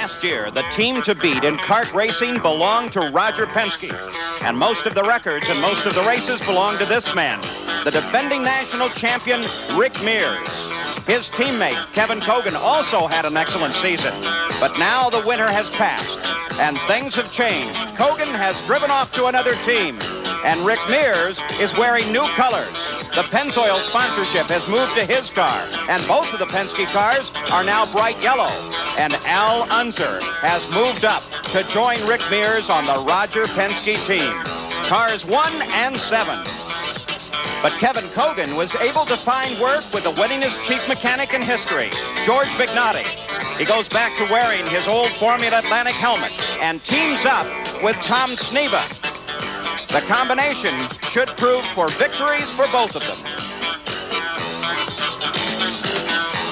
Last year, the team to beat in kart racing belonged to Roger Penske. And most of the records and most of the races belong to this man, the defending national champion, Rick Mears. His teammate, Kevin Cogan, also had an excellent season. But now the winter has passed, and things have changed. Cogan has driven off to another team, and Rick Mears is wearing new colors. The Pennzoil sponsorship has moved to his car, and both of the Penske cars are now bright yellow. And Al Unser has moved up to join Rick Mears on the Roger Penske team. Cars 1 and 7. But Kevin Cogan was able to find work with the winningest chief mechanic in history, George Vignotti. He goes back to wearing his old Formula Atlantic helmet and teams up with Tom Sneva. The combination should prove for victories for both of them.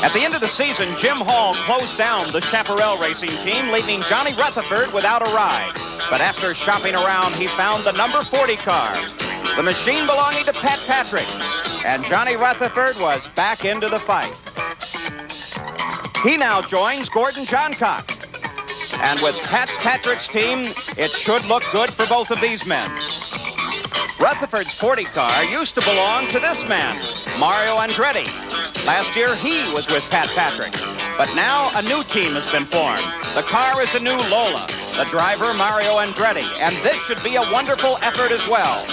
At the end of the season, Jim Hall closed down the Chaparral racing team, leaving Johnny Rutherford without a ride. But after shopping around, he found the number 40 car, the machine belonging to Pat Patrick. And Johnny Rutherford was back into the fight. He now joins Gordon Johncock. And with Pat Patrick's team, it should look good for both of these men. Rutherford's 40 car used to belong to this man, Mario Andretti. Last year, he was with Pat Patrick. But now a new team has been formed. The car is a new Lola, the driver Mario Andretti, and this should be a wonderful effort as well.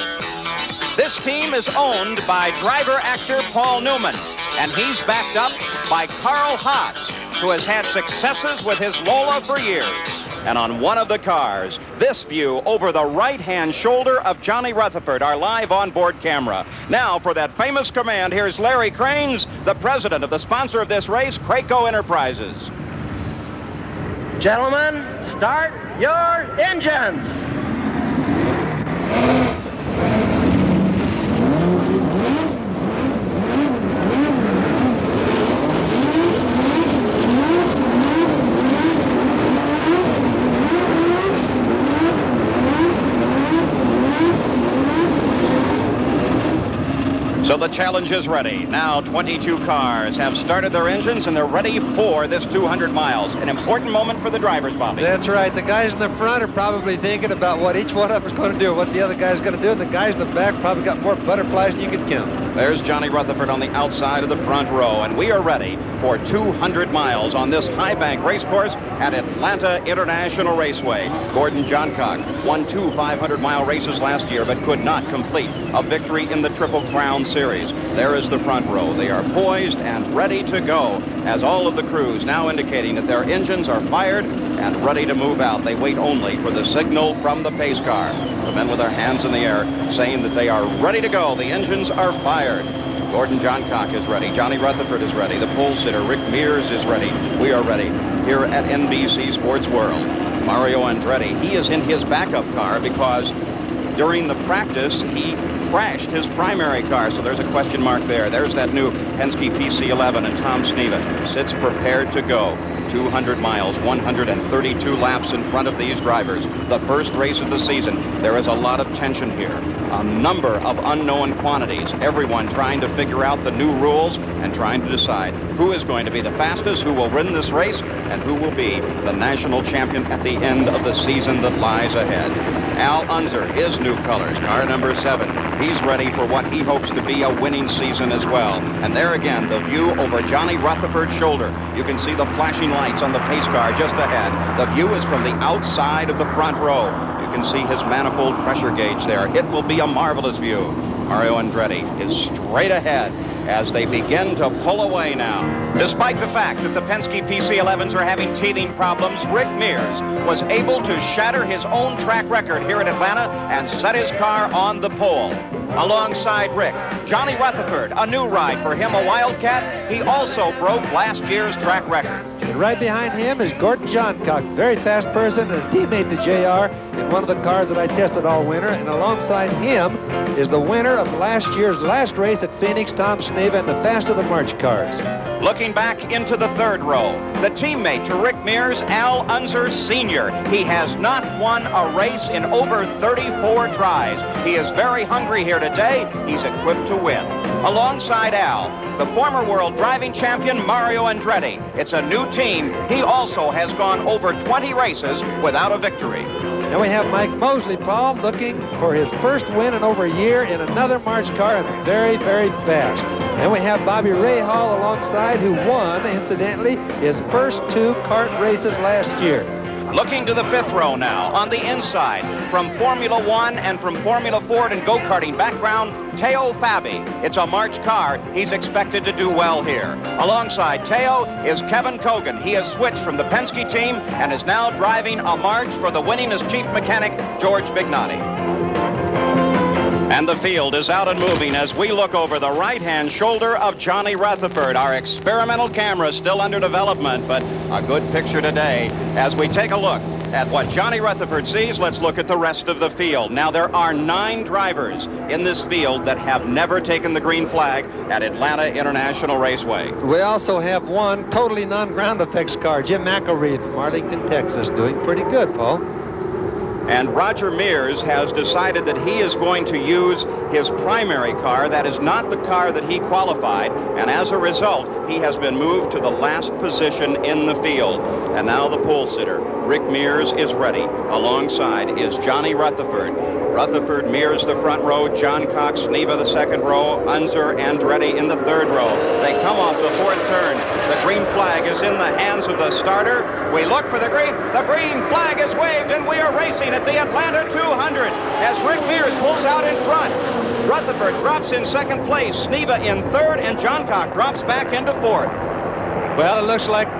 This team is owned by driver-actor Paul Newman, and he's backed up by Carl Haas, who has had successes with his Lola for years. And on one of the cars, this view over the right-hand shoulder of Johnny Rutherford, our live onboard camera. Now, for that famous command, here's Larry Cranes, the president of the sponsor of this race, Kraco Enterprises. Gentlemen, start your engines. So the challenge is ready. Now 22 cars have started their engines and they're ready for this 200 miles. An important moment for the drivers, Bobby. That's right. The guys in the front are probably thinking about what each one of them is going to do, what the other guy's going to do, and the guys in the back probably got more butterflies than you could count. There's Johnny Rutherford on the outside of the front row, and we are ready for 200 miles on this high bank race course at Atlanta International Raceway. Gordon Johncock won 2 500-mile races last year, but could not complete a victory in the Triple Crown Series. There is the front row. They are poised and ready to go, as all of the crews now indicating that their engines are fired and ready to move out. They wait only for the signal from the pace car. The men with their hands in the air saying that they are ready to go. The engines are fired. Gordon Johncock is ready. Johnny Rutherford is ready. The pole sitter, Rick Mears, is ready. We are ready here at NBC Sports World. Mario Andretti, he is in his backup car because during the practice, he crashed his primary car, so there's a question mark there. There's that new Penske PC-11, and Tom Sneva sits prepared to go. 200 miles, 132 laps in front of these drivers. The first race of the season. There is a lot of tension here. A number of unknown quantities. Everyone trying to figure out the new rules and trying to decide who is going to be the fastest, who will win this race, and who will be the national champion at the end of the season that lies ahead. Al Unser, his new colors, car number 7. He's ready for what he hopes to be a winning season as well. And there again, the view over Johnny Rutherford's shoulder. You can see the flashing lights on the pace car just ahead. The view is from the outside of the front row. You can see his manifold pressure gauge there. It will be a marvelous view. Mario Andretti is straight ahead as they begin to pull away now. Despite the fact that the Penske PC-11s are having teething problems, Rick Mears was able to shatter his own track record here at Atlanta and set his car on the pole. Alongside Rick, Johnny Rutherford, a new ride for him, a Wildcat. He also broke last year's track record. And right behind him is Gordon Johncock, very fast person and a teammate to JR in one of the cars that I tested all winter. And alongside him is the winner of last year's last race at Phoenix, Tom Sneva, in the fast of the March cars. Looking back into the third row, the teammate to Rick Mears, Al Unser Sr. He has not won a race in over 34 tries. He is very hungry here today. He's equipped to win. alongside Al, the former world driving champion Mario Andretti. It's a new team. He also has gone over 20 races without a victory. Now we have Mike Mosley, Paul, looking for his first win in over a year in another March car, and very, very fast. And we have Bobby Rahal alongside, who won, incidentally, his first 2 kart races last year. Looking to the 5th row now, on the inside, from Formula 1 and from Formula Ford and go-karting background, Teo Fabi. It's a March car. He's expected to do well here. Alongside Teo is Kevin Kogan. He has switched from the Penske team and is now driving a March for the winningest chief mechanic, George Vignotti. And the field is out and moving as we look over the right-hand shoulder of Johnny Rutherford. Our experimental camera still under development, but a good picture today. As we take a look at what Johnny Rutherford sees, let's look at the rest of the field. Now, there are 9 drivers in this field that have never taken the green flag at Atlanta International Raceway. We also have one totally non-ground effects car, Jim McElreath from Arlington, Texas, doing pretty good, Paul. And Roger Mears has decided that he is going to use his primary car. That is not the car that he qualified, and as a result, he has been moved to the last position in the field. And now the pole sitter, Rick Mears, is ready. Alongside is Johnny Rutherford. Rutherford, Mears the front row, John Cox, Neva the second row, Unser, Andretti in the 3rd row. They come off the 4th turn. The green flag is in the hands of the starter. We look for the green. The green flag is waved, and we are racing at the Atlanta 200 as Rick Mears pulls out in front. Rutherford drops in 2nd place, Neva in 3rd, and John Cox drops back into 4th. Well, it looks like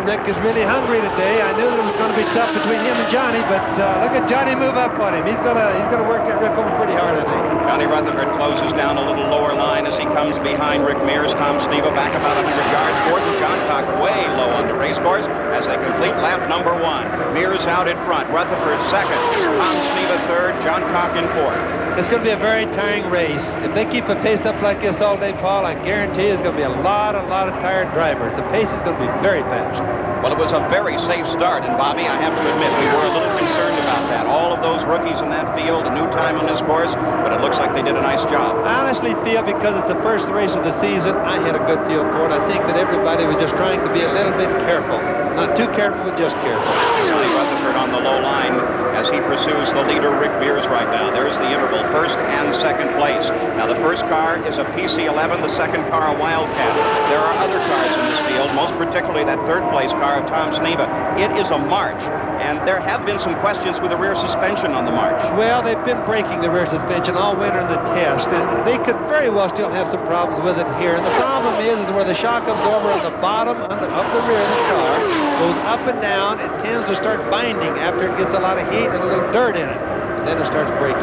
Rick is really hungry today. I knew that it was going to be tough between him and Johnny, but look at Johnny move up on him. He's gonna work at Rick over pretty hard, I think. Johnny Rutherford closes down a little lower line as he comes behind Rick Mears. Tom Sneva back about 100 yards. Gordon John Cox way low on the race course as they complete lap number 1. Mears out in front. Rutherford 2nd. Tom Sneva 3rd. John Cox in 4th. It's going to be a very tiring race. If they keep a pace up like this all day, Paul, I guarantee there's going to be a lot of tired drivers. The pace is going to be very fast. Well, it was a very safe start, and Bobby, I have to admit, we were a little concerned about that. All of those rookies in that field, a new time on this course, but it looks like they did a nice job. I honestly feel, because it's the first race of the season, I had a good feel for it. I think that everybody was just trying to be a little bit careful. Not too careful, but just careful. Johnny Rutherford on the low line as he pursues the leader, Rick Mears, right now. There's the interval, 1st and 2nd place. Now, the 1st car is a PC-11, the 2nd car a Wildcat. There are other cars in this field, most particularly that 3rd place car of Tom Sneva. It is a March, and there have been some questions with the rear suspension on the March. Well, they've been breaking the rear suspension all winter in the test, and they could very well still have some problems with it here. And the problem is where the shock absorber on the bottom of the rear of the car goes up and down. It tends to start binding after it gets a lot of heat and a little dirt in it, and then it starts breaking.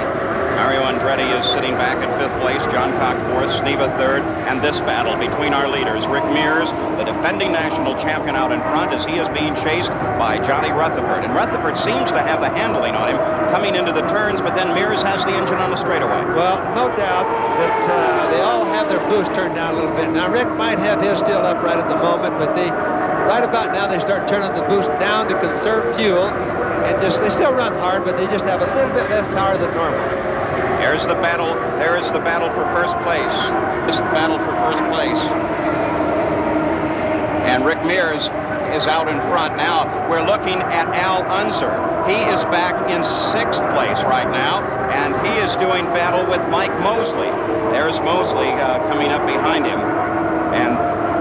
Mario Andretti is sitting back at 5th place, John Cox 4th, Sneva 3rd, and this battle between our leaders, Rick Mears, the defending national champion, out in front as he is being chased by Johnny Rutherford. And Rutherford seems to have the handling on him coming into the turns, but then Mears has the engine on the straightaway. Well, no doubt that they all have their boost turned down a little bit. Now, Rick might have his still up right at the moment, but right about now they start turning the boost down to conserve fuel, and they still run hard, but they just have a little bit less power than normal. There's the battle. There is the battle for 1st place. This is the battle for 1st place. And Rick Mears is out in front now. We're looking at Al Unser. He is back in 6th place right now, and he is doing battle with Mike Mosley. There's Mosley coming up behind him. And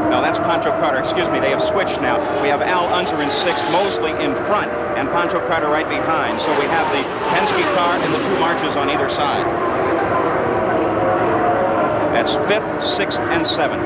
no, that's Pancho Carter. Excuse me, they have switched now. We have Al Unser in 6th, Mosley in front, and Pancho Carter right behind. So we have the Penske car and the 2 Marches on either side. That's 5th, 6th, and 7th.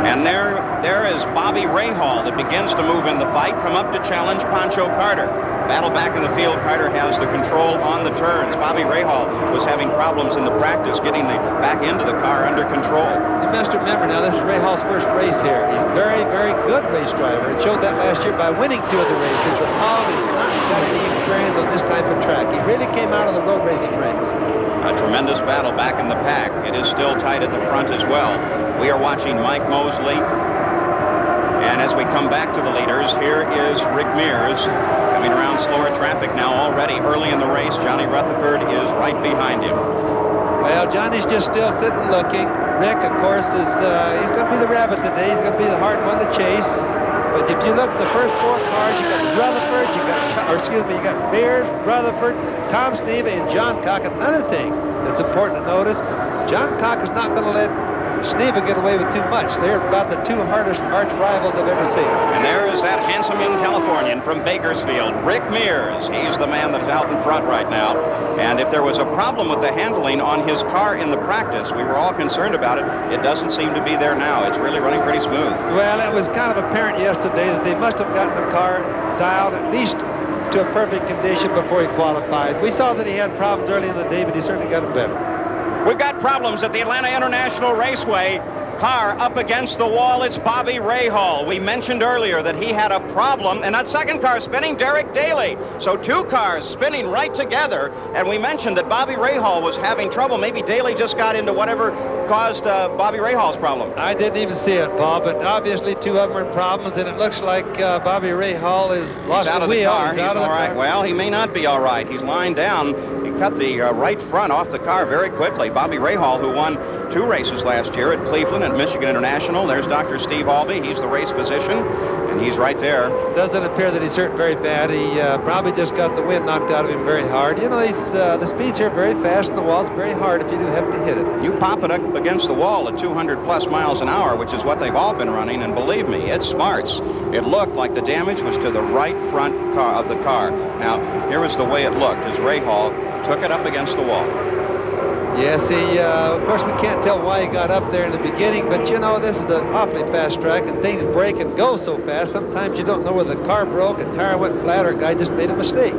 And there is Bobby Rahal that begins to move in the fight, come up to challenge Pancho Carter. Battle back in the field. Carter has the control on the turns. Bobby Rahal was having problems in the practice getting the back end of the car under control. You must remember now, this is Rahal's first race here. He's a very, very good race driver. It showed that last year by winning 2 of the races, but Paul has not got any experience on this type of track. He really came out of the road racing ranks. A tremendous battle back in the pack. It is still tight at the front as well. We are watching Mike Mosley. And as we come back to the leaders, here is Rick Mears coming around slower traffic now already early in the race. Johnny Rutherford is right behind him. Well, Johnny's just still sitting looking. Rick, of course, is he's going to be the rabbit today. He's going to be the hard one to chase. But if you look at the first 4 cars, you got Rutherford, you got Mears, Rutherford, Tom Sneva, and John Cock. Another thing that's important to notice, John Cock is not going to let Sneva get away with too much. They're about the 2 hardest arch rivals I've ever seen. And there is that handsome young Californian from Bakersfield, Rick Mears. He's the man that's out in front right now. And if there was a problem with the handling on his car in the practice, we were all concerned about it. It doesn't seem to be there now. It's really running pretty smooth. Well, it was kind of apparent yesterday that they must have gotten the car dialed at least to a perfect condition before he qualified. We saw that he had problems early in the day, but he certainly got it better. We've got problems at the Atlanta International Raceway. Car up against the wall. It's Bobby Rahal. We mentioned earlier that he had a problem, and that second car spinning, Derek Daly. So 2 cars spinning right together, and we mentioned that Bobby Rahal was having trouble. Maybe Daly just got into whatever caused Bobby Rahal's problem. I didn't even see it, Paul, but obviously 2 of them are in problems, and it looks like Bobby Rahal is lost out the of the wheel. car. He's all right. Well, he may not be all right. He's lying down. He cut the right front off the car very quickly. Bobby Rahal, who won 2 races last year at Cleveland and Michigan International. There's Dr. Steve Albee. He's the race physician, and he's right there. Doesn't appear that he's hurt very bad. He probably just got the wind knocked out of him very hard. You know, the speeds here are very fast, and the wall's very hard if you do have to hit it. You pop it up against the wall at 200+ miles an hour, which is what they've all been running, and believe me, it smarts. It looked like the damage was to the right front of the car. Now, here was the way it looked as Rahal took it up against the wall. Yes, of course, we can't tell why he got up there in the beginning, but you know, this is an awfully fast track, and things break and go so fast. Sometimes you don't know whether the car broke, a tire went flat, or a guy just made a mistake.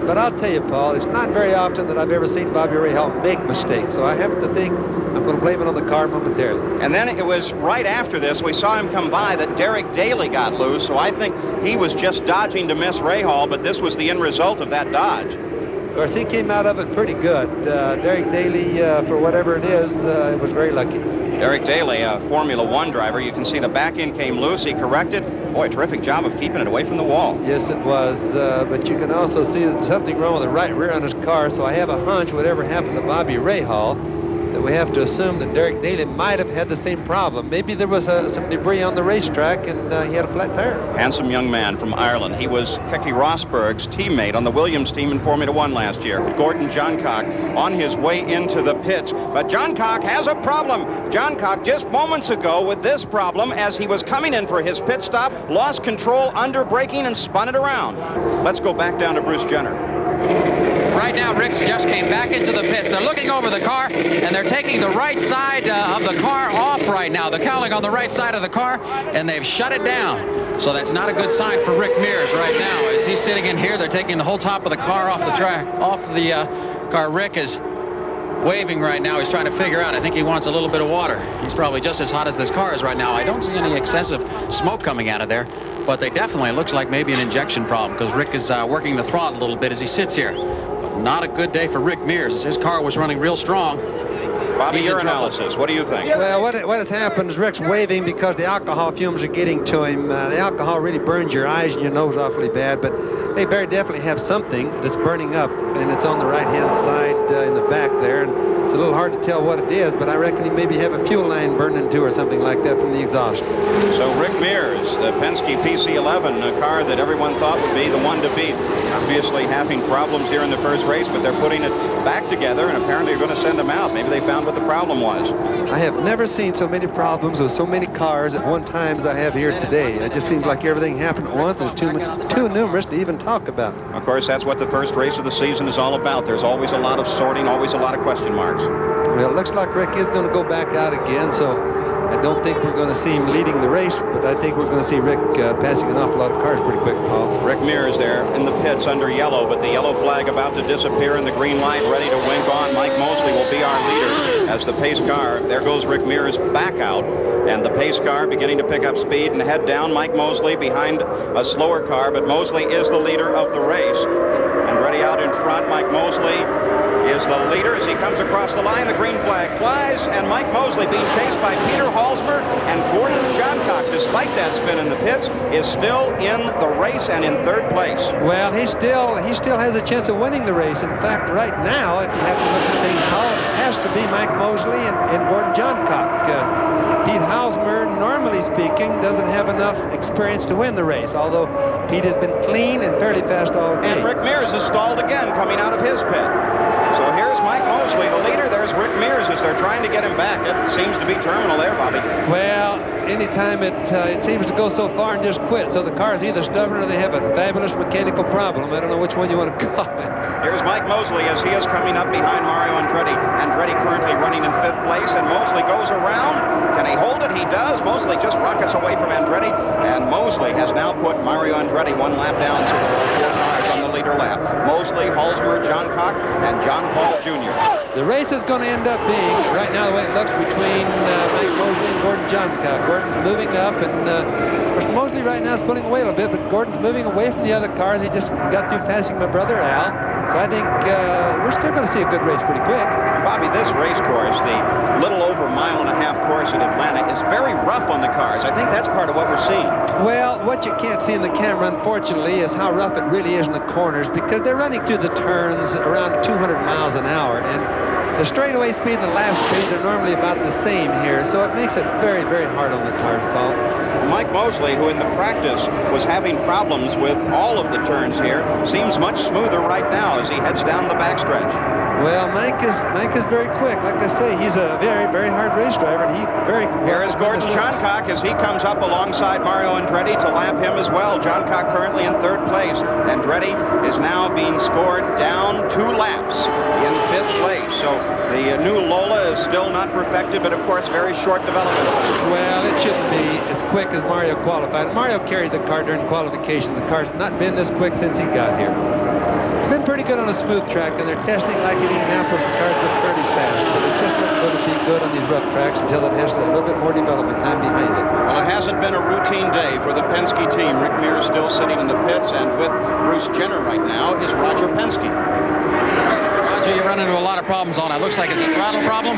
But I'll tell you, Paul, it's not very often that I've ever seen Bobby Rahal make mistakes, so I have to think I'm going to blame it on the car momentarily. And then it was right after this, we saw him come by, that Derek Daly got loose, so I think he was just dodging to miss Rahal, but this was the end result of that dodge. Of course, he came out of it pretty good. Derek Daly, for whatever it is, was very lucky. Derek Daly, a Formula One driver. You can see the back end came loose. He corrected. Boy, terrific job of keeping it away from the wall. Yes, it was. But you can also see that something wrong with the right rear on his car. So I have a hunch whatever happened to Bobby Rahal, that we have to assume that Derek Daly might have had the same problem. Maybe there was some debris on the racetrack and he had a flat tire. Handsome young man from Ireland. He was Keke Rosberg's teammate on the Williams team in Formula One last year. Gordon Johncock on his way into the pits. But Johncock has a problem. Johncock just moments ago with this problem as he was coming in for his pit stop, lost control under braking and spun it around. Let's go back down to Bruce Jenner. Right now, Rick just came back into the pits. They're looking over the car, and they're taking the right side of the car off right now. They're cowling on the right side of the car, and they've shut it down. So that's not a good sign for Rick Mears right now. As he's sitting in here, they're taking the whole top of the car off the track, off the car. Rick is waving right now. He's trying to figure out. I think he wants a little bit of water. He's probably just as hot as this car is right now. I don't see any excessive smoke coming out of there, but they definitely, it looks like maybe an injection problem, because Rick is working the throttle a little bit as he sits here. Not a good day for Rick Mears. His car was running real strong. Bobby, your analysis, what do you think? Well, what has happened is Rick's waving because the alcohol fumes are getting to him. The alcohol really burns your eyes and your nose awfully bad, but they very definitely have something that's burning up, and it's on the right-hand side in the back there. And it's a little hard to tell what it is, but I reckon he maybe have a fuel line burning too or something like that from the exhaust. So Rick Mears, the Penske PC11, a car that everyone thought would be the one to beat, obviously having problems here in the first race, but they're putting it back together, and apparently they're going to send him out. Maybe they found what the problem was. I have never seen so many problems with so many cars at one time as I have here today. It just seems like everything happened at once. There's too numerous to even talk about. Of course, that's what the first race of the season is all about. There's always a lot of sorting, always a lot of question marks. Well, it looks like Rick is going to go back out again, so I don't think we're going to see him leading the race, but I think we're going to see Rick passing an awful lot of cars pretty quick, Paul. Rick Mears there in the pits under yellow, but the yellow flag about to disappear and the green light ready to wink on. Mike Mosley will be our leader as the pace car. There goes Rick Mears back out, and the pace car beginning to pick up speed and head down. Mike Mosley behind a slower car, but Mosley is the leader of the race. And ready out in front, Mike Mosley is the leader as he comes across the line. The green flag flies, and Mike Mosley being chased by Peter Halsmer and Gordon Johncock, despite that spin in the pits, is still in the race and in third place. Well, he still has a chance of winning the race. In fact, right now, if you have to look at things, Paul, has to be Mike Mosley and Gordon Johncock. Pete Hausmer, normally speaking, doesn't have enough experience to win the race, although Pete has been clean and fairly fast all day. And Rick Mears is stalled again coming out of his pit. So here's Mike Mosley, the leader. There's Rick Mears as they're trying to get him back. It seems to be terminal there, Bobby. Well, anytime it seems to go so far and just quit. So the car is either stubborn or they have a fabulous mechanical problem. I don't know which one you want to call it. Here's Mike Mosley as he is coming up behind Mario Andretti. Andretti currently running in 5th place, and Mosley goes around. Can he hold it? He does. Mosley just rockets away from Andretti, and Mosley has now put Mario Andretti 1 lap down, so there are 4 cars on the leader lap. Mosley, Halsmer, Johncock, and John Paul Jr. The race is going to end up being, right now the way it looks, between Mike Mosley and Gordon Johncock. Gordon's moving up, and of course Mosley right now is pulling away a little bit, but Gordon's moving away from the other cars. He just got through passing my brother Al. So I think we're still going to see a good race pretty quick. Bobby, this race course, the little over mile-and-a-half course at Atlanta, is very rough on the cars. I think that's part of what we're seeing. Well, what you can't see in the camera, unfortunately, is how rough it really is in the corners, because they're running through the turns around 200 miles an hour, and the straightaway speed and the lap speeds are normally about the same here, so it makes it very, very hard on the cars, Paul. Mike Mosley, who in the practice was having problems with all of the turns here, seems much smoother right now as he heads down the backstretch. Well, Mike is very quick. Like I say, he's a very, very hard race driver, and he very. Here is Gordon Johncock as he comes up alongside Mario Andretti to lap him as well. Johncock currently in 3rd place. Andretti is now being scored down 2 laps in 5th place. So the new Lola is still not perfected, but of course very short development. Well, it shouldn't be as quick as Mario qualified. Mario carried the car during qualification. The car's not been this quick since he got here. It's been pretty good on a smooth track, and they're testing like in Indianapolis. The car's been fairly fast, but it's just not going to be good on these rough tracks until it has a little bit more development time behind it. Well, it hasn't been a routine day for the Penske team. Rick Mears still sitting in the pits, and with Bruce Jenner right now is Roger Penske. Roger, you run into a lot of problems on it. Looks like it's a throttle problem.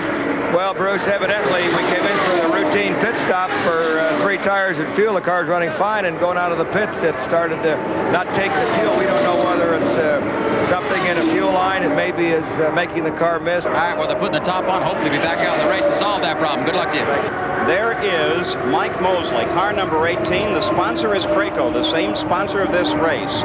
Well, Bruce, evidently we came in for the routine pit stop for 3 tires and fuel. The car's running fine, and going out of the pits, it started to not take the fuel. We don't know whether it's something in a fuel line. It maybe is making the car miss. All right, well, they're putting the top on. Hopefully be back out in the race to solve that problem. Good luck to you. There is Mike Mosley, car number 18. The sponsor is Kraco, the same sponsor of this race.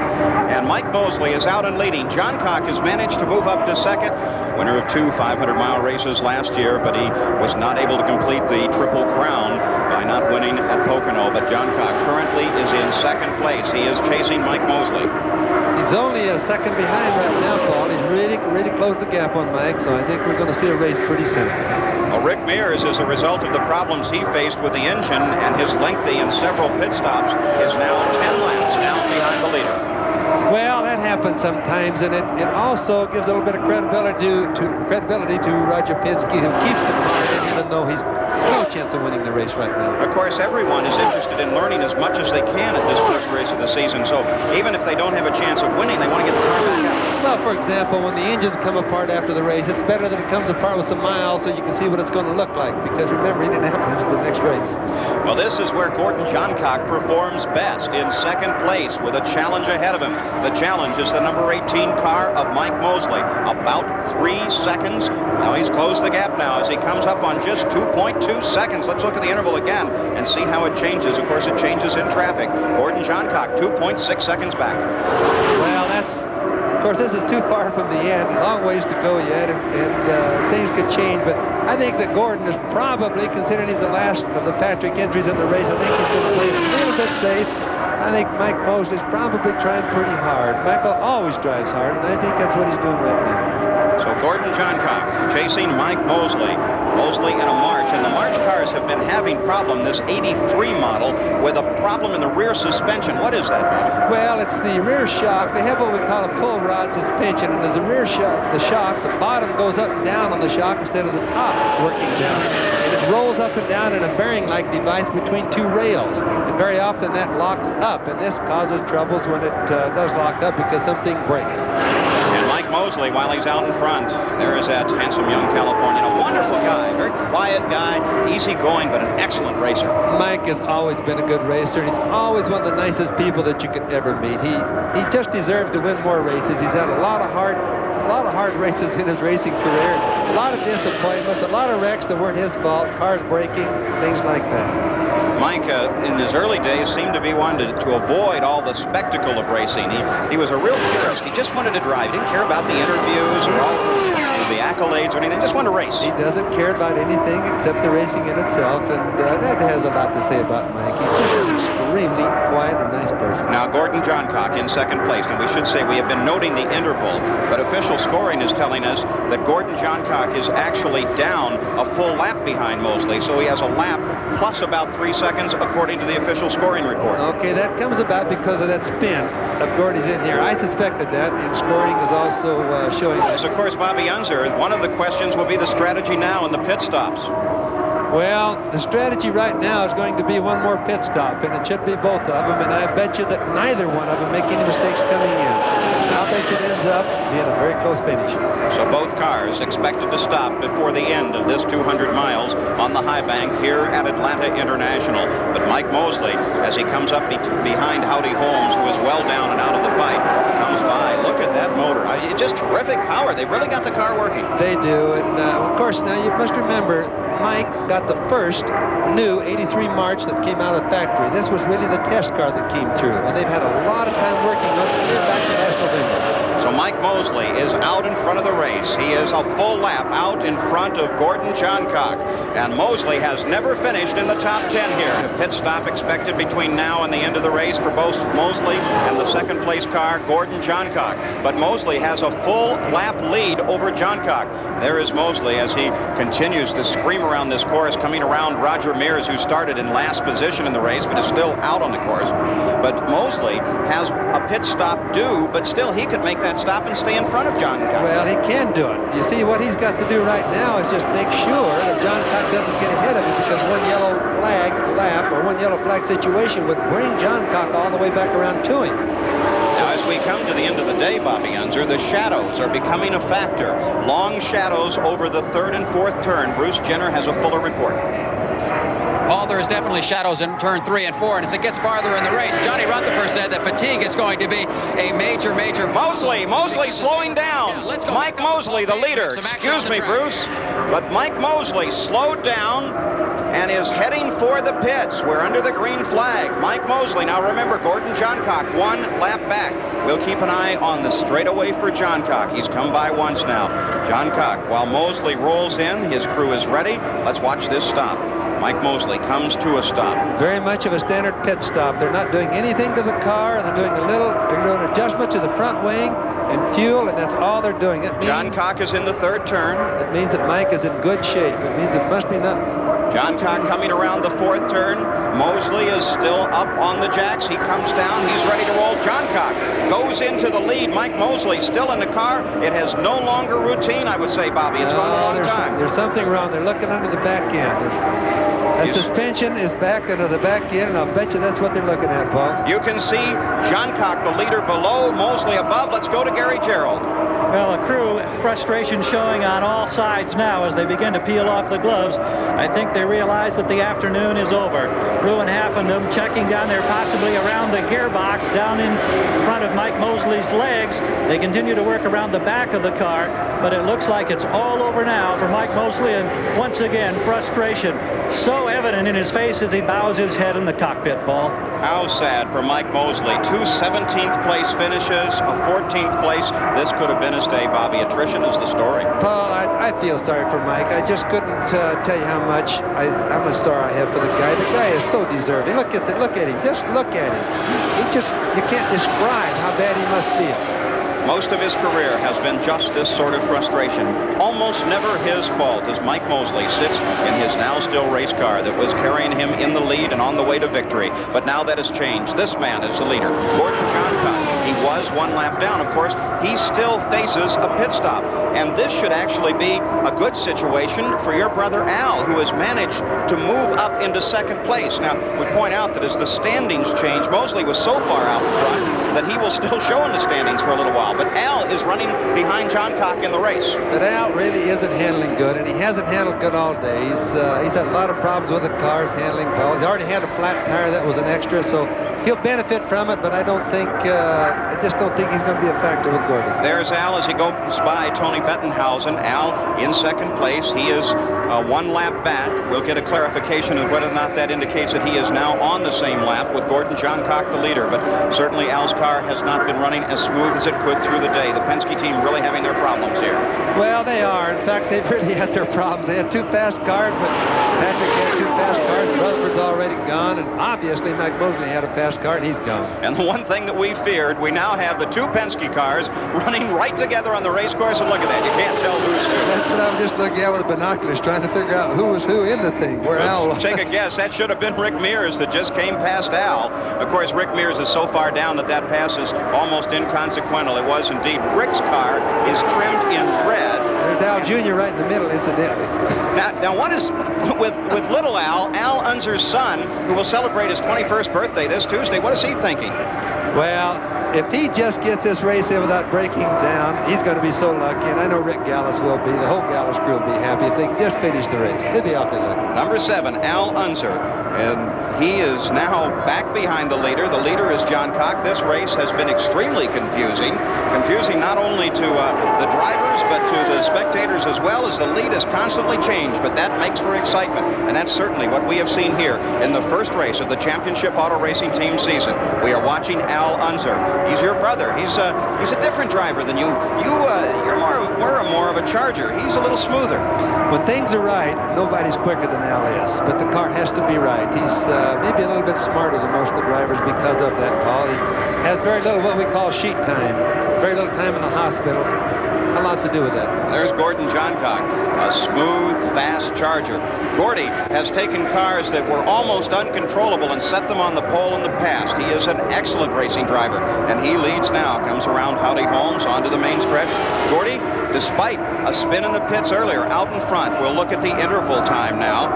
And Mike Mosley is out and leading. Johncock has managed to move up to 2nd. Winner of 2 500-mile races last year, but he was not able to complete the Triple Crown by not winning at Pocono. But Johncock currently is in 2nd place. He is chasing Mike Mosley. He's only a second behind right now, Paul. He's really closed the gap on Mike, so I think we're going to see a race pretty soon. Well, Rick Mears, as a result of the problems he faced with the engine and his lengthy and several pit stops, is now 10 laps down behind the leader. Well, that happens sometimes, and it also gives a little bit of credibility to Roger Penske, who keeps the car in, even though he's no chance of winning the race right now. Of course, everyone is interested in learning as much as they can at this first race of the season, so even if they don't have a chance of winning, they want to get the car back out. Well, for example, when the engines come apart after the race, it's better that it comes apart with some miles so you can see what it's going to look like, because remember, Indianapolis is the next race. Well, this is where Gordon Johncock performs best, in 2nd place with a challenge ahead of him. The challenge is the number 18 car of Mike Mosley, about 3 seconds. Now he's closed the gap now as he comes up on just 2.2 seconds. Let's look at the interval again and see how it changes. Of course, it changes in traffic. Gordon Johncock, 2.6 seconds back. Well, of course, this is too far from the end. Long ways to go yet, and things could change. But I think that Gordon is probably, considering he's the last of the Patrick entries in the race, I think he's going to play it a little bit safe. I think Mike Mosley's probably trying pretty hard. Michael always drives hard, and I think that's what he's doing right now. So Gordon Johncock chasing Mike Mosley. Mosley in a March, and the March cars have been having problem, this 83 model, with a problem in the rear suspension. What is that? Well, it's the rear shock. They have what we call a pull rod suspension, and as the rear shock, the bottom goes up and down on the shock instead of the top working down. And it rolls up and down in a bearing-like device between 2 rails, and very often that locks up, and this causes troubles when it does lock up because something breaks. And Mike Mosley, while he's out in front, there is that handsome young Californian, a wonderful guy, very quiet guy, easy-going, but an excellent racer. Mike has always been a good racer, and he's always one of the nicest people that you could ever meet. He just deserved to win more races. He's had a lot of hard lot of hard races in his racing career. A lot of disappointments, a lot of wrecks that weren't his fault, cars breaking, things like that. Mike, in his early days, seemed to be one to avoid all the spectacle of racing. He was a real purist. He just wanted to drive. He didn't care about the interviews or all the accolades or anything. He just wanted to race. He doesn't care about anything except the racing in itself, and that has a lot to say about Mike. He's just an extremely quiet and nice person. Now, Gordon Johncock in second place, and we should say we have been noting the interval, but official scoring is telling us that Gordon Johncock is actually down a full lap behind Mosley, so he has a lap plus about 3 seconds according to the official scoring report. Okay, that comes about because of that spin of Gordy's in here. I suspected that, and scoring is also showing that. Yes, of course, Bobby Unser, one of the questions will be the strategy now in the pit stops. Well, the strategy right now is going to be one more pit stop, and it should be both of them, and I bet you that neither one of them make any mistakes coming in. I'll bet you it ends up being a very close finish. So both cars expected to stop before the end of this 200 miles on the high bank here at Atlanta International. But Mike Mosley, as he comes up behind Howdy Holmes, who is well down and out of the fight, comes by. Look at that motor. Just terrific power. They've really got the car working. They do, and of course, now you must remember, Mike got the first new 83 March that came out of the factory. This was really the test car that came through, and they've had a lot of time working on it clear back to last November. So Mike Mosley is out in front of the race. He is a full lap out in front of Gordon Johncock. And Mosley has never finished in the top 10 here. A pit stop expected between now and the end of the race for both Mosley and the second place car, Gordon Johncock. But Mosley has a full lap lead over Johncock. There is Mosley as he continues to scream around this course, coming around Roger Mears, who started in last position in the race, but is still out on the course. But Mosley has a pit stop due, but still he could make that stop and stay in front of Johncock. Well, he can do it. You see, what he's got to do right now is just make sure that Johncock doesn't get ahead of him, because one yellow flag lap or one yellow flag situation would bring Johncock all the way back around to him. Now, as we come to the end of the day, Bobby Unser, the shadows are becoming a factor. Long shadows over the third and fourth turn. Bruce Jenner has a fuller report. Well, there's definitely shadows in turn 3 and 4, and as it gets farther in the race, Johnny Rutherford said that fatigue is going to be a major Mosley slowing down. Yeah, Mike Mosley, the leader. Excuse me, Bruce. But Mike Mosley slowed down and is heading for the pits. We're under the green flag. Mike Mosley. Now remember, Gordon Johncock, one lap back. We'll keep an eye on the straightaway for Johncock. He's come by once now. Johncock, while Mosley rolls in, his crew is ready. Let's watch this stop. Mike Mosley comes to a stop. Very much of a standard pit stop. They're not doing anything to the car. They're doing an adjustment to the front wing and fuel, and that's all they're doing. It means Johncock is in the third turn. That means that Mike is in good shape. It means it must be not. Johncock coming around the fourth turn. Mosley is still up on the jacks. He comes down. He's ready to roll. Johncock goes into the lead. Mike Mosley still in the car. It has no longer routine, I would say, Bobby. It's gone a long time. There's something wrong. They're looking under the back end. That suspension is back into the back end, and I'll bet you that's what they're looking at, Paul. You can see Johncock, the leader, below, Mosley above. Let's go to Gary Gerald. Well, a crew frustration showing on all sides now as they begin to peel off the gloves. I think they realize that the afternoon is over. Ruin half of them checking down there, possibly around the gearbox, down in front of Mike Mosley's legs. They continue to work around the back of the car, but it looks like it's all over now for Mike Mosley, and once again, frustration so evident in his face as he bows his head in the cockpit, Paul. How sad for Mike Mosley. 2 17th place finishes, a 14th place. This could have been his day, Bobby. Attrition is the story. Paul, I feel sorry for Mike. I just couldn't tell you how much how much sorrow I have for the guy. The guy is so deserving. Look at him. Just look at him. You can't describe how bad he must feel. Most of his career has been just this sort of frustration. Almost never his fault as Mike Mosley sits in his now still race car that was carrying him in the lead and on the way to victory. But now that has changed. This man is the leader, Gordon Johncock. He was one lap down. Of course, he still faces a pit stop. And this should actually be a good situation for your brother Al, who has managed to move up into second place. Now, we point out that as the standings change, Mosley was so far out in front that he will still show in the standings for a little while. But Al is running behind Johncock in the race. But Al really isn't handling good, and he hasn't handled good all day. He's had a lot of problems with the cars handling well. He's already had a flat tire that was an extra, so he'll benefit from it, but I don't think, I just don't think he's going to be a factor with Gordy. There's Al as he goes by Tony Bettenhausen. Al in second place. He is 1 lap back. We'll get a clarification of whether or not that indicates that he is now on the same lap with Gordon Johncock, the leader. But certainly Al's car has not been running as smooth as it could through the day. The Penske team really having their problems here. Well, they are. In fact, they've really had their problems. They had 2 fast cars, but Patrick had 2 fast cars. Rutherford's already gone, and obviously Mike Mosley had a fast car, and he's gone. And the one thing that we feared, we now have the 2 Penske cars running right together on the race course, and look at that. You can't tell who's who. That's what I was just looking at with binoculars, trying to figure out who was who in the thing, where Al was. Take a guess. That should have been Rick Mears that just came past Al. Of course, Rick Mears is so far down that that pass is almost inconsequential. It was indeed. Rick's car is trimmed in red. There's Al Jr. right in the middle, incidentally. Now what is with little Al Unser's son, who will celebrate his 21st birthday this Tuesday, what is he thinking? Well, if he just gets this race in without breaking down, he's going to be so lucky. And I know Rick Gallis will be. The whole Gallis crew will be happy if they can just finish the race. They'll be awfully lucky. Number 7, Al Unser. And he is now back behind the leader. The leader is Johncock. This race has been extremely confusing. Confusing not only to the drivers, but to the spectators as well, as the lead has constantly changed. But that makes for excitement. And that's certainly what we have seen here in the first race of the Championship Auto Racing Team season. We are watching Al Unser. He's your brother. He's a different driver than you. You're more of a Charger. He's a little smoother. When things are right, nobody's quicker than Al is. But the car has to be right. He's maybe a little bit smarter than most of the drivers because of that, Paul. He has very little what we call sheet time. Very little time in the hospital. A lot to do with that. There's Gordon Johncock, a smooth, fast Charger. Gordy has taken cars that were almost uncontrollable and set them on the pole in the past. He is an excellent racing driver, and he leads now. Comes around Howdy Holmes onto the main stretch. Gordy, despite a spin in the pits earlier, out in front. We'll look at the interval time now.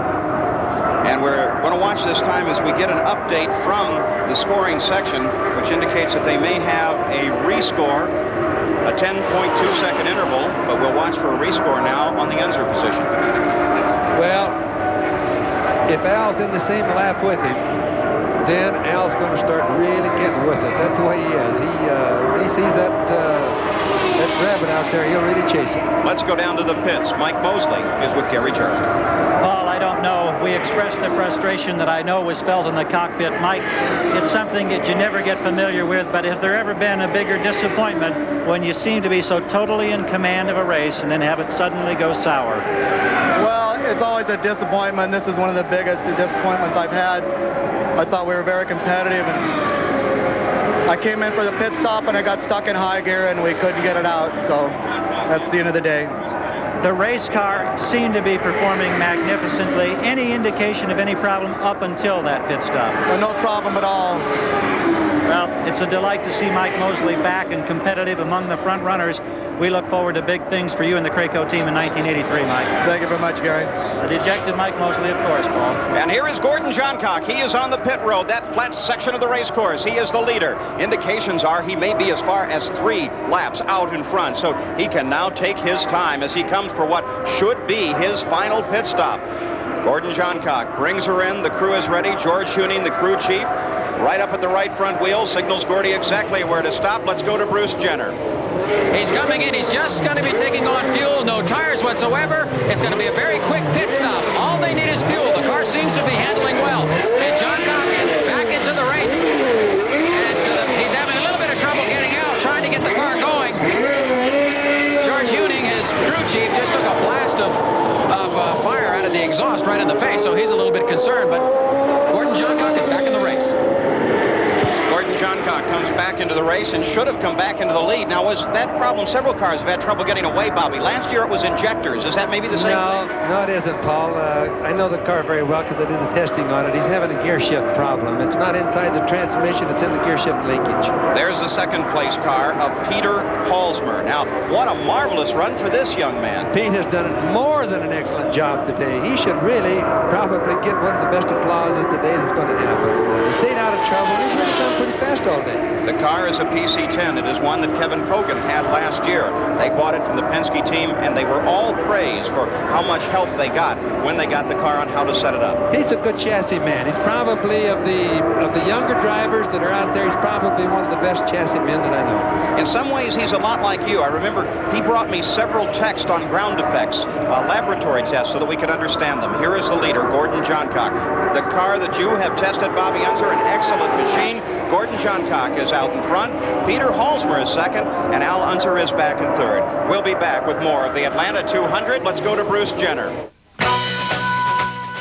And we're going to watch this time as we get an update from the scoring section, which indicates that they may have a rescore, a 10.2-second interval, but we'll watch for a rescore now on the Unser position. Well, if Al's in the same lap with him, then Al's going to start really getting with it. That's the way he is. When he sees that rabbit out there, he'll really chase it. Let's go down to the pits. Mike Mosley is with Gary Jerk. Paul, I don't know. We expressed the frustration that I know was felt in the cockpit. Mike, it's something that you never get familiar with, but has there ever been a bigger disappointment when you seem to be so totally in command of a race and then have it suddenly go sour? Well, it's always a disappointment. This is one of the biggest disappointments I've had. I thought we were very competitive, and I came in for the pit stop and I got stuck in high gear and we couldn't get it out, so that's the end of the day. The race car seemed to be performing magnificently. Any indication of any problem up until that pit stop? No problem at all. Well, it's a delight to see Mike Mosley back and competitive among the front runners. We look forward to big things for you and the Kraco team in 1983, Mike. Thank you very much, Gary. A dejected Mike Mosley, of course, Paul. And here is Gordon Johncock. He is on the pit road, that flat section of the race course. He is the leader. Indications are he may be as far as 3 laps out in front, so he can now take his time as he comes for what should be his final pit stop. Gordon Johncock brings her in. The crew is ready. George Huning, the crew chief, right up at the right front wheel, signals Gordy exactly where to stop. Let's go to Bruce Jenner. He's coming in. He's just going to be taking on fuel. No tires whatsoever. It's going to be a very quick pit stop. All they need is fuel. The car seems to be handling well. And Johncock is back into the race. And he's having a little bit of trouble getting out, trying to get the car going. George Huning, his crew chief, just took a blast of fire out of the exhaust right in the face, so he's a little bit concerned. But Gordon Johncock is back in the race. Gordon Johncock comes back into the race and should have come back into the lead. Now, was that problem? Several cars have had trouble getting away, Bobby. Last year it was injectors. Is that maybe the same thing? No, it isn't, Paul. I know the car very well because I did the testing on it. He's having a gear shift problem. It's not inside the transmission. It's in the gear shift linkage. There's the second place car of Peter Halsmer. Now, what a marvelous run for this young man. Pete has done more than an excellent job today. He should really probably get one of the best applauses today that's going to happen. He stayed out of trouble. He's really done pretty fast all day. it. The car is a PC-10. It is one that Kevin Kogan had last year. They bought it from the Penske team, and they were all praised for how much help they got when they got the car on how to set it up. Pete's a good chassis man. He's probably of the younger drivers that are out there, he's probably one of the best chassis men that I know. In some ways, he's a lot like you. I remember he brought me several texts on ground defects, laboratory tests, so that we could understand them. Here is the leader, Gordon Johncock. The car that you have tested, Bobby Unser, an excellent machine. Gordon Johncock is out in front. Peter Halsmer is second, and Al Unser is back in third. We'll be back with more of the Atlanta 200. Let's go to Bruce Jenner.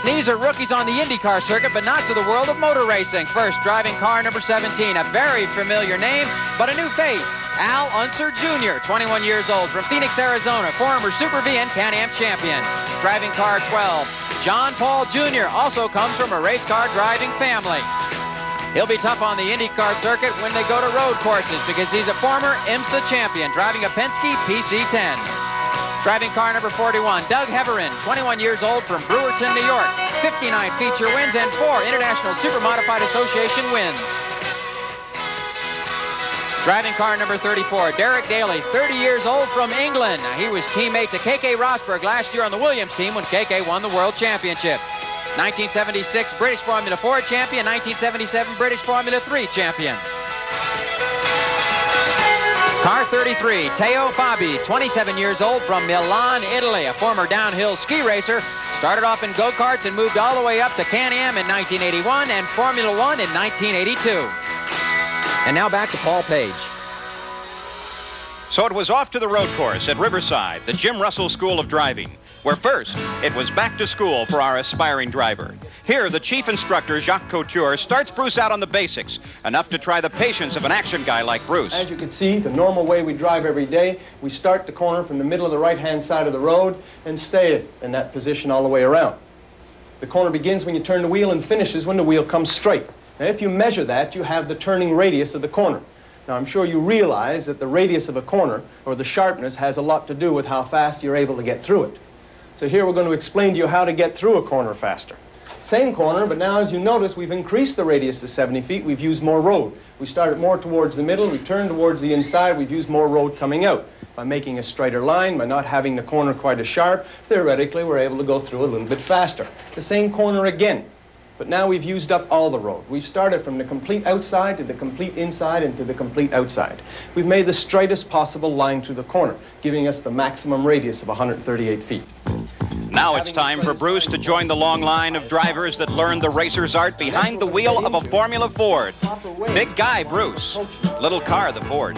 These are rookies on the IndyCar circuit, but not to the world of motor racing. First, driving car number 17, a very familiar name, but a new face. Al Unser Jr., 21 years old, from Phoenix, Arizona, former Super V and Can-Am champion. Driving car 12, John Paul Jr., also comes from a race car driving family. He'll be tough on the IndyCar circuit when they go to road courses because he's a former IMSA champion, driving a Penske PC-10. Driving car number 41, Doug Heverin, 21 years old, from Brewerton, New York. 59 feature wins and 4 International Super Modified Association wins. Driving car number 34, Derek Daly, 30 years old, from England. He was teammate to KK Rosberg last year on the Williams team when KK won the World Championship. 1976 British Formula 4 champion, 1977 British Formula 3 champion. Car 33, Teo Fabi, 27 years old, from Milan, Italy, a former downhill ski racer. Started off in go-karts and moved all the way up to Can-Am in 1981 and Formula 1 in 1982. And now back to Paul Page. So it was off to the road course at Riverside, the Jim Russell School of Driving, where first it was back to school for our aspiring driver. Here, the chief instructor, Jacques Couture, starts Bruce out on the basics, enough to try the patience of an action guy like Bruce. As you can see, the normal way we drive every day, we start the corner from the middle of the right-hand side of the road and stay in that position all the way around. The corner begins when you turn the wheel and finishes when the wheel comes straight. Now, if you measure that, you have the turning radius of the corner. Now, I'm sure you realize that the radius of a corner, or the sharpness, has a lot to do with how fast you're able to get through it. So here we're going to explain to you how to get through a corner faster. Same corner, but now as you notice, we've increased the radius to 70 feet. We've used more road. We started more towards the middle. We turned towards the inside. We've used more road coming out. By making a straighter line, by not having the corner quite as sharp, theoretically, we're able to go through a little bit faster. The same corner again. But now we've used up all the road. We've started from the complete outside to the complete inside and to the complete outside. We've made the straightest possible line through the corner, giving us the maximum radius of 138 feet. Now it's time for Bruce to join the long line of drivers that learned the racer's art behind the wheel of a Formula Ford. Big guy, Bruce. Little car, the Ford.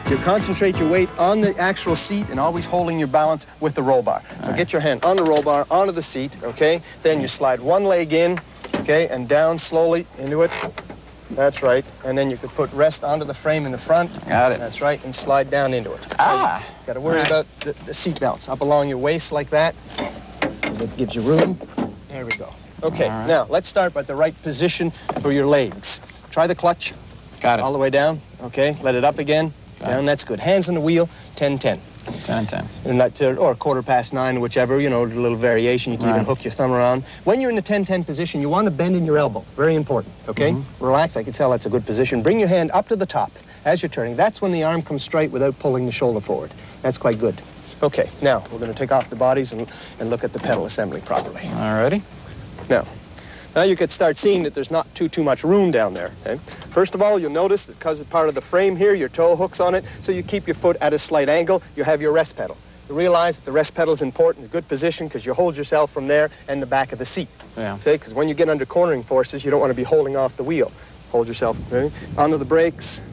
You concentrate your weight on the actual seat and always holding your balance with the roll bar. So get your hand on the roll bar, onto the seat, okay? Then you slide one leg in, okay, and down slowly into it. That's right. And then you could put rest onto the frame in the front. Got it. That's right, and slide down into it. Ah. Got to worry about the seat belts up along your waist like that. That gives you room. There we go. Okay, now let's start by the right position for your legs. Try the clutch. Got it. All the way down. Okay, let it up again. Down, that's good. Hands on the wheel, 10-10. 10-10. And that's, or 9:15, whichever, you know, a little variation. You can even hook your thumb around. When you're in the 10-10 position, you want to bend in your elbow. Very important, okay? Relax, I can tell that's a good position. Bring your hand up to the top as you're turning. That's when the arm comes straight without pulling the shoulder forward. That's quite good. Okay, now we're going to take off the bodies and look at the pedal assembly properly. All righty. Now you could start seeing that there's not too much room down there. Okay? First of all, you'll notice that because it's part of the frame here, your toe hooks on it, so you keep your foot at a slight angle. You have your rest pedal. You realize that the rest pedal is important, a good position, because you hold yourself from there and the back of the seat. Yeah. See, because when you get under cornering forces, you don't want to be holding off the wheel. Hold yourself. Ready? Onto the brakes.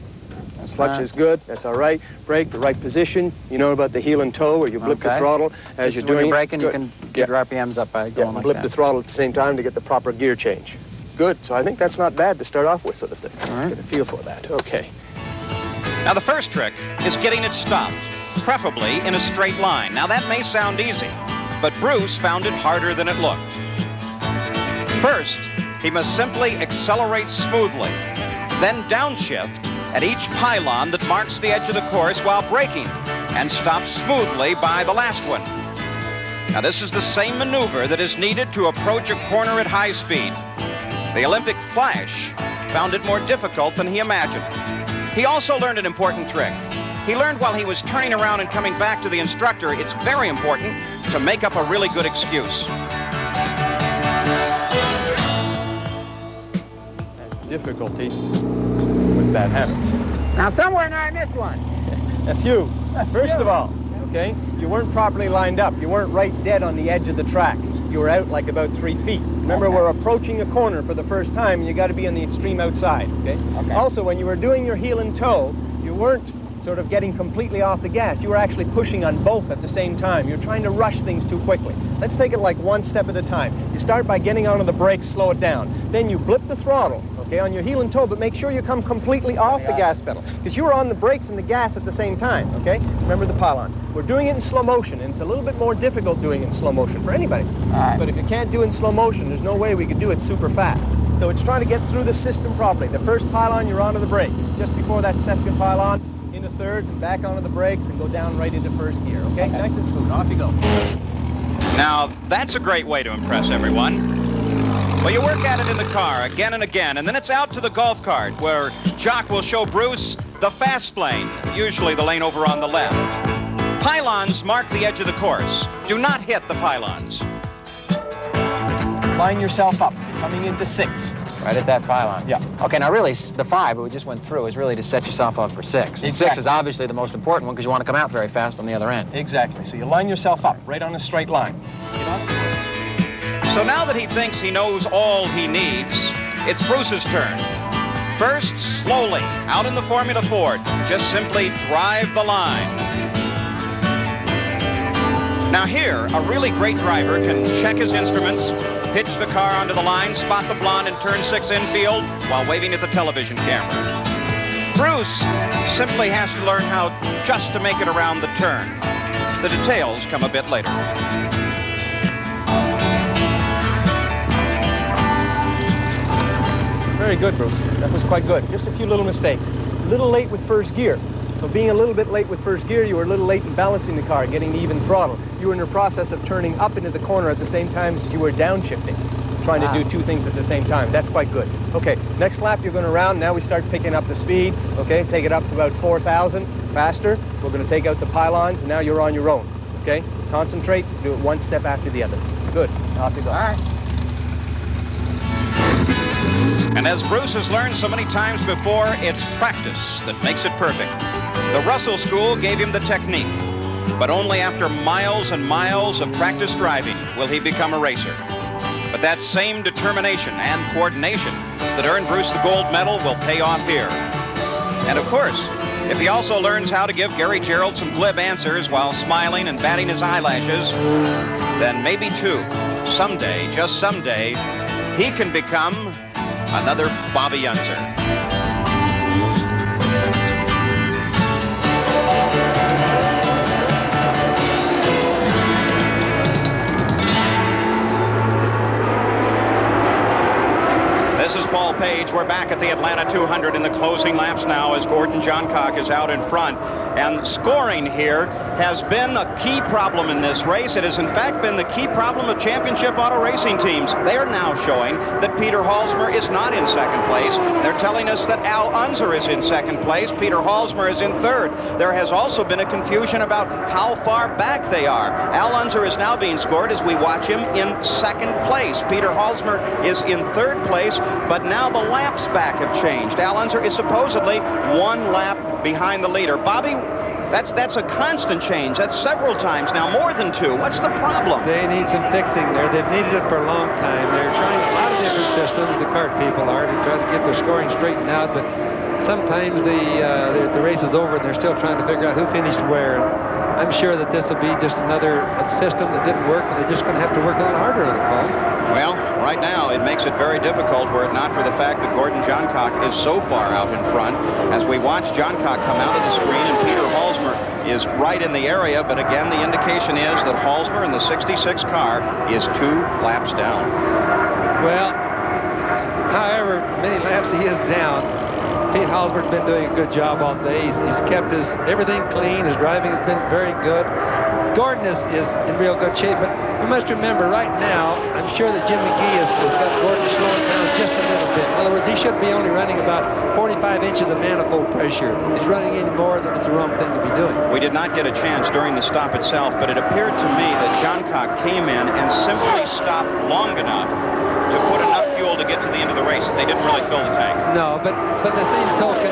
Clutch is good. That's all right. Brake, the right position. You know about the heel and toe, where you blip the throttle as you're doing. When you're braking, good. you can get your RPMs up by going like blip that. the throttle at the same time to get the proper gear change. Good. So I think that's not bad to start off with, sort of thing. All right. Get a feel for that. Okay. Now the first trick is getting it stopped, preferably in a straight line. Now that may sound easy, but Bruce found it harder than it looked. First, he must simply accelerate smoothly, then downshift at each pylon that marks the edge of the course while braking, and stop smoothly by the last one. Now this is the same maneuver that is needed to approach a corner at high speed. The Olympic Flash found it more difficult than he imagined. He also learned an important trick. He learned while he was turning around and coming back to the instructor, it's very important to make up a really good excuse. That's difficulty with bad habits. Now, somewhere in there I missed one. A few. First of all, okay, you weren't properly lined up. You weren't right dead on the edge of the track. You were out like about 3 feet. Remember, we're approaching a corner for the first time, and you got to be on the extreme outside, okay? Also, when you were doing your heel and toe, you weren't sort of getting completely off the gas. You were actually pushing on both at the same time. You're trying to rush things too quickly. Let's take it like one step at a time. You start by getting onto the brakes, slow it down. Then you blip the throttle, okay, on your heel and toe, but make sure you come completely off the gas pedal, because you were on the brakes and the gas at the same time, okay? Remember the pylons. We're doing it in slow motion, and it's a little bit more difficult doing it in slow motion for anybody. But if you can't do it in slow motion, there's no way we could do it super fast. So it's trying to get through the system properly. The first pylon, you're onto the brakes. Just before that second pylon, into third, and back onto the brakes, and go down right into first gear, okay? Nice and smooth. Off you go. Now, that's a great way to impress everyone. Well, you work at it in the car again and again, and then it's out to the golf cart, where Jock will show Bruce the fast lane, usually the lane over on the left. Pylons mark the edge of the course. Do not hit the pylons. Line yourself up, coming into 6. Right at that pylon. Yeah. Okay, now really, the 5 that we just went through is really to set yourself up for 6. And 6 is obviously the most important one because you want to come out very fast on the other end. Exactly. So you line yourself up right on a straight line. So now that he thinks he knows all he needs, it's Bruce's turn. First, slowly, out in the Formula Ford, just simply drive the line. Now here, a really great driver can check his instruments, pitch the car onto the line, spot the blonde in turn 6 infield while waving at the television camera. Bruce simply has to learn how just to make it around the turn. The details come a bit later. Very good, Bruce. That was quite good. Just a few little mistakes. A little late with first gear. So being a little bit late with first gear, you were a little late in balancing the car, getting the even throttle. You were in the process of turning up into the corner at the same time as you were downshifting, trying to do 2 things at the same time. That's quite good. Okay, next lap you're going to round. Now we start picking up the speed. Okay, take it up to about 4,000 faster. We're going to take out the pylons, and now you're on your own. Okay, concentrate. Do it one step after the other. Good. Off you go. All right. And as Bruce has learned so many times before, it's practice that makes it perfect. The Russell School gave him the technique, but only after miles and miles of practice driving will he become a racer. But that same determination and coordination that earned Bruce the gold medal will pay off here. And of course, if he also learns how to give Gary Gerald some glib answers while smiling and batting his eyelashes, then maybe too, someday, just someday, he can become another Bobby Unser. This is Paul Page. We're back at the Atlanta 200 in the closing laps now as Gordon Johncock is out in front. And scoring here has been a key problem in this race. It has in fact been the key problem of championship auto racing teams. They are now showing that Peter Halsmer is not in second place. They're telling us that Al Unser is in second place. Peter Halsmer is in third. There has also been a confusion about how far back they are. Al Unser is now being scored as we watch him in second place. Peter Halsmer is in third place, but now the laps back have changed. Al Unser is supposedly 1 lap behind the leader. Bobby, that's a constant change. That's several times now, more than 2. What's the problem? They need some fixing there. They've needed it for a long time. They're trying a lot of different systems, the kart people are, to try to get their scoring straightened out, but sometimes the race is over and they're still trying to figure out who finished where. I'm sure that this will be just another system that didn't work, and they're just going to have to work a little harder on it, Paul. Well, right now it makes it very difficult were it not for the fact that Gordon Johncock is so far out in front. As we watch Johncock come out of the screen and Peter Halsmer is right in the area, but again the indication is that Halsmer in the 66 car is 2 laps down. Well, however many laps he is down, Pete Halsmer's been doing a good job all day. He's kept everything clean. His driving has been very good. Gordon is in real good shape, but we must remember right now, I'm sure that Jim McGee has got Gordon slowing down just a little bit. In other words, he should be only running about 45 inches of manifold pressure. If he's running any more, then it's the wrong thing to be doing. We did not get a chance during the stop itself, but it appeared to me that Johncock came in and simply stopped long enough to put enough fuel to get to the end of the race that they didn't really fill the tank. No, but the same token,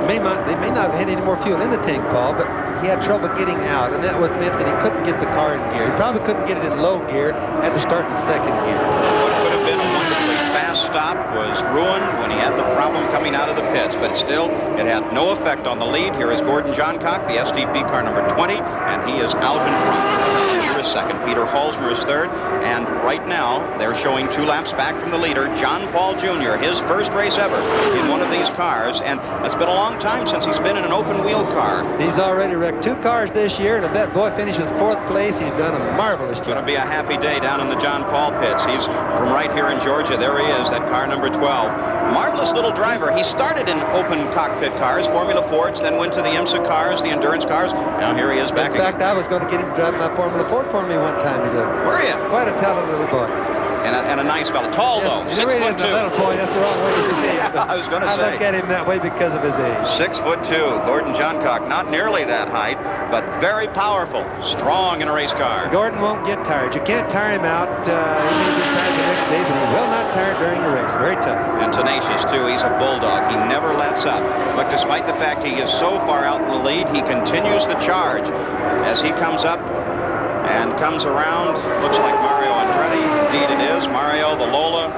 they may not have had any more fuel in the tank, Paul, but he had trouble getting out, and that meant that he couldn't get the car in gear. He probably couldn't get it in low gear, had to start in second gear. What could have been a wonderfully fast stop was ruined when he had the problem coming out of the pits, but still, it had no effect on the lead. Here is Gordon Johncock, the SDP car number 20, and he is out in front. Here is second. Peter Halsmer is third, and right now, they're showing 2 laps back from the leader, John Paul Jr., his first race ever in one of these cars, and it's been a long time since he's been in an open-wheel car. He's already wrecked 2 cars this year, and if that boy finishes 4th place, he's done a marvelous job. It's going to be a happy day down in the John Paul pits. He's from right here in Georgia. There he is, that car number 12. Marvelous little driver. He started in open cockpit cars, Formula Fords, then went to the IMSA cars, the endurance cars. Now here he is back again. In fact, I was going to get him to drive my Formula Ford for me one time. He's Were you? Quite a talented little boy. And a nice fellow. Tall, though. 6'2". A little boy. That's the wrong way to say it. I was going to say. I look at him that way because of his age. 6'2". Gordon Johncock, not nearly that height, but very powerful, strong in a race car. Gordon won't get tired. You can't tire him out. He may be tired the next day, but he will not tire during the race. Very tough. And tenacious, too. He's a bulldog. He never lets up. But despite the fact he is so far out in the lead, he continues the charge as he comes up and comes around. Looks like Mario Andretti. Indeed it is. Mario, the Lola,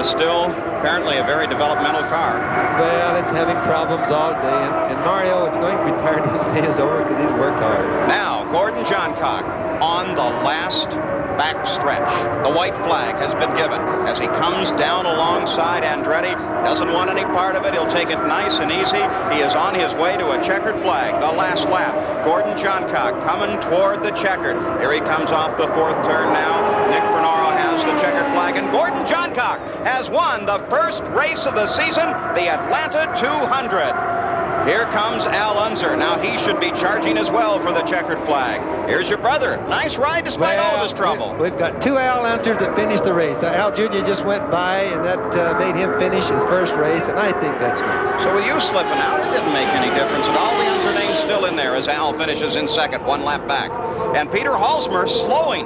still apparently a very developmental car. Well, it's having problems all day, and Mario is going to be tired when the day is over because he's worked hard. Now, Gordon Johncock on the last back stretch. The white flag has been given as he comes down alongside Andretti. Doesn't want any part of it. He'll take it nice and easy. He is on his way to a checkered flag. The last lap. Gordon Johncock coming toward the checkered. Here he comes off the 4th turn now. Nick Fernaro has the checkered flag, and Gordon Johncock has won the first race of the season, the Atlanta 200. Here comes Al Unser. Now he should be charging as well for the checkered flag. Here's your brother. Nice ride despite all of his trouble. We've got 2 Al Unsers that finished the race. Al Jr. just went by, and that made him finish his first race, and I think that's nice. So with you slipping out, it didn't make any difference at all. The Unser name's still in there as Al finishes in second, 1 lap back. And Peter Halsmer slowing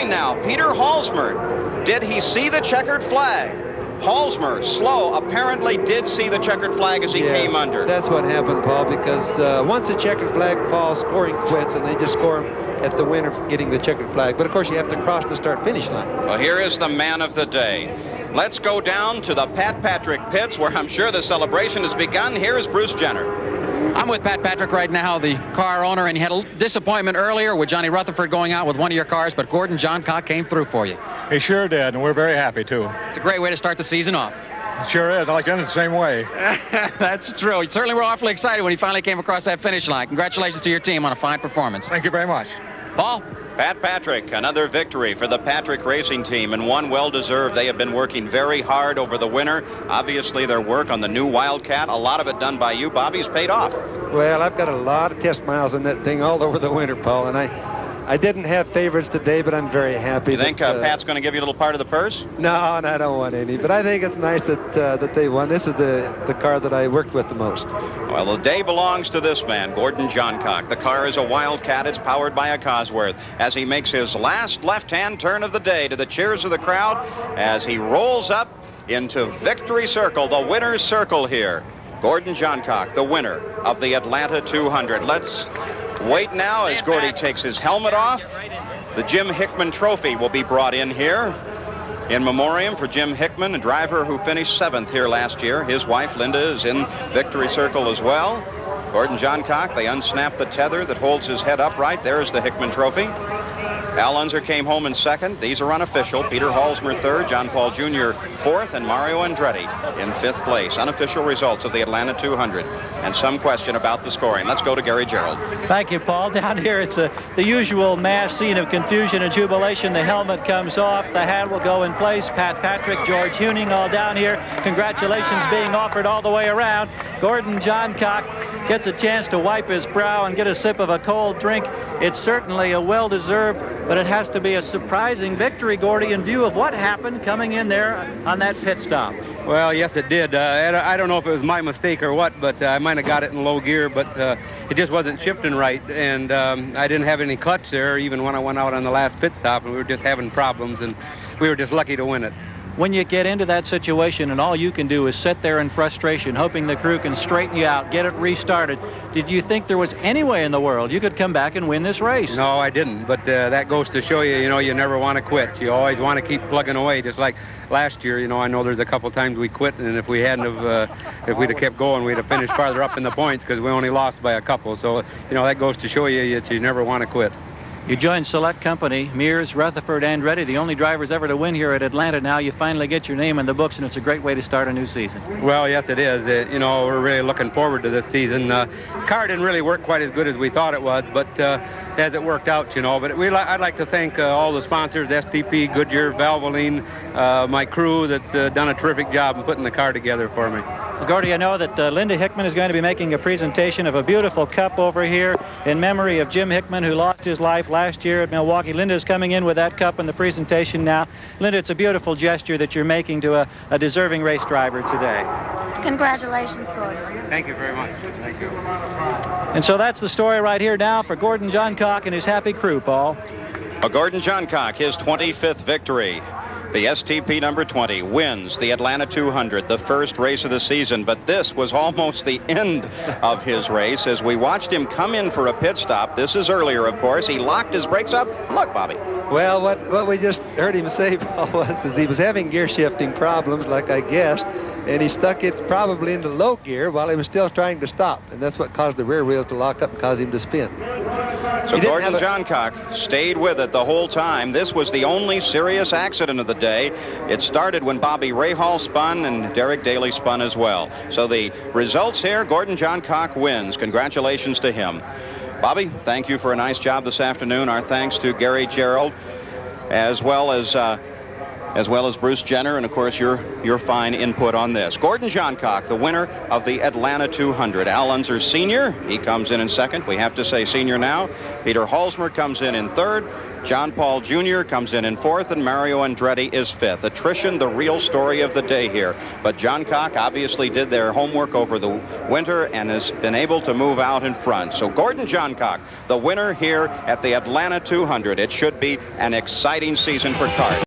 now. Peter Halsmer. Did he see the checkered flag? Halsmer, slow, apparently did see the checkered flag as he came under. That's what happened, Paul, because once the checkered flag falls, scoring quits, and they just score him at the winner for getting the checkered flag. But, of course, you have to cross the start-finish line. Well, here is the man of the day. Let's go down to the Pat Patrick pits, where I'm sure the celebration has begun. Here is Bruce Jenner. I'm with Pat Patrick right now, the car owner, and you had a disappointment earlier with Johnny Rutherford going out with one of your cars, but Gordon Johncock came through for you. He sure did, and we're very happy, too. It's a great way to start the season off. Sure is. I like to end it the same way. That's true. You certainly were awfully excited when he finally came across that finish line. Congratulations to your team on a fine performance. Thank you very much. Paul? Pat Patrick, another victory for the Patrick Racing Team, and one well-deserved. They have been working very hard over the winter. Obviously, their work on the new Wildcat, a lot of it done by you, Bobby's paid off. Well, I've got a lot of test miles on that thing all over the winter, Paul, and I didn't have favorites today, but I'm very happy. You think Pat's going to give you a little part of the purse? No, I don't want any, but I think it's nice that they won. This is the car that I worked with the most. Well, the day belongs to this man, Gordon Johncock. The car is a Wildcat. It's powered by a Cosworth as he makes his last left-hand turn of the day to the cheers of the crowd as he rolls up into Victory Circle, the winner's circle here. Gordon Johncock, the winner of the Atlanta 200. Let's wait now as Gordy takes his helmet off. The Jim Hickman Trophy will be brought in here in memoriam for Jim Hickman, a driver who finished 7th here last year. His wife, Linda, is in Victory Circle as well. Gordon Johncock, they unsnap the tether that holds his head upright. There's the Hickman Trophy. Al Unser came home in 2nd. These are unofficial. Peter Halsmer 3rd, John Paul Jr. 4th, and Mario Andretti in 5th place. Unofficial results of the Atlanta 200. And some question about the scoring. Let's go to Gary Gerald. Thank you, Paul. Down here, it's the usual mass scene of confusion and jubilation. The helmet comes off. The hat will go in place. Pat Patrick, George Huning all down here. Congratulations being offered all the way around. Gordon Johncock gets a chance to wipe his brow and get a sip of a cold drink. It's certainly a well-deserved, but it has to be a surprising victory, Gordy, in view of what happened coming in there on that pit stop. Well, yes, it did. I don't know if it was my mistake or what, but I might have got it in low gear, but it just wasn't shifting right, and I didn't have any clutch there even when I went out on the last pit stop, and we were just having problems, and we were just lucky to win it. When you get into that situation and all you can do is sit there in frustration, hoping the crew can straighten you out, get it restarted, did you think there was any way in the world you could come back and win this race? No, I didn't, but that goes to show you, you never want to quit. You always want to keep plugging away, just like last year. I know there's a couple times we quit, and if we hadn't have, if we'd have kept going, we'd have finished farther up in the points because we only lost by a couple. So, that goes to show you that you never want to quit. You joined Select Company, Mears, Rutherford, Andretti, the only drivers ever to win here at Atlanta. Now you finally get your name in the books, and it's a great way to start a new season. Well, yes, it is. We're really looking forward to this season. Car didn't really work quite as good as we thought it was, but as it worked out, but I'd like to thank all the sponsors, STP, Goodyear, Valvoline, my crew that's done a terrific job in putting the car together for me. Well, Gordy, I know that Linda Hickman is going to be making a presentation of a beautiful cup over here in memory of Jim Hickman, who lost his life last year at Milwaukee. Linda's coming in with that cup in the presentation now. Linda, it's a beautiful gesture that you're making to a deserving race driver today. Congratulations, Gordy. Thank you very much. Thank you. And so that's the story right here now for Gordon Johncock and his happy crew, Paul. Gordon Johncock, his 25th victory. The STP number 20 wins the Atlanta 200, the first race of the season. But this was almost the end of his race as we watched him come in for a pit stop. This is earlier, of course. He locked his brakes up. Look, Bobby. Well, what we just heard him say, Paul, was he was having gear shifting problems, like I guessed, and he stuck it probably into low gear while he was still trying to stop. And that's what caused the rear wheels to lock up and cause him to spin. So Gordon Johncock stayed with it the whole time. This was the only serious accident of the day. It started when Bobby Rahal spun and Derek Daly spun as well. So the results here, Gordon Johncock wins. Congratulations to him. Bobby, thank you for a nice job this afternoon. Our thanks to Gary Gerald, as well as Bruce Jenner, and of course your fine input on this. Gordon Johncock, the winner of the Atlanta 200. Al Unser Sr., he comes in second. We have to say senior now. Peter Halsmer comes in third. John Paul Jr. comes in fourth, and Mario Andretti is fifth. Attrition, the real story of the day here. But Johncock obviously did their homework over the winter and has been able to move out in front. So Gordon Johncock, the winner here at the Atlanta 200. It should be an exciting season for cars.